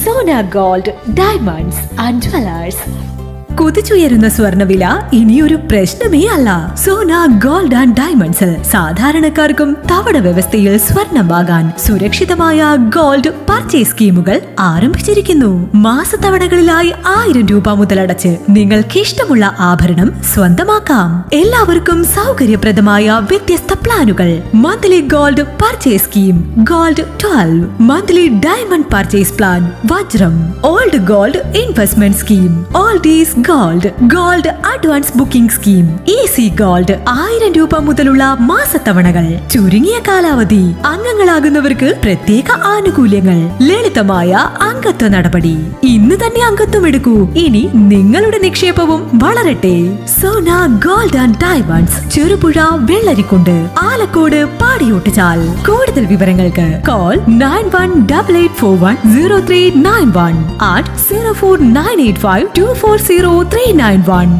Sona Gold Diamonds and Jewelers. കുതിച്ചുയരുന്ന സ്വർണ്ണവില ഇനിയൊരു പ്രശ്നമേ അല്ല. സോന ഗോൾഡ് ആൻഡ് ഡയമണ്ട്സിൽ സാധാരണക്കാർക്കും തവണ വ്യവസ്ഥയിൽ സ്വർണം വാങ്ങാൻ സുരക്ഷിതമായ ഗോൾഡ് പർച്ചേസ് സ്കീമുകൾ ആരംഭിച്ചിരിക്കുന്നു. മാസത്തവണകളിലായി 1000 രൂപ മുതലടച്ച് നിങ്ങൾക്ക് ഇഷ്ടമുള്ള ആഭരണം സ്വന്തമാക്കാം. എല്ലാവർക്കും സൗകര്യപ്രദമായ വ്യത്യസ്ത പ്ലാനുകൾ. Monthly gold purchase scheme, gold 12, monthly diamond purchase plan, വജ്രം, old gold investment scheme, oldies gold advance booking scheme, easy gold 1000 രൂപ മുതലുള്ള മാസത്തവണകൾ, ചുരുങ്ങിയ കാലാവധി, അംഗങ്ങളാകുന്നവർക്ക് പ്രത്യേക ആനുകൂല്യങ്ങൾ, ലളിതമായ അംഗത്വ നടപടി. ഇന്ന് തന്നെ അംഗത്വം എടുക്കൂ. ഇനി നിങ്ങളുടെ നിക്ഷേപവും വളരട്ടെ. Sona gold and diamonds, Cherupuzha, Vellarikkundu, Alakode, Padiyottuchal. കൂടുതൽ വിവരങ്ങൾക്ക് കോൾ 9188410391 at 04985240391.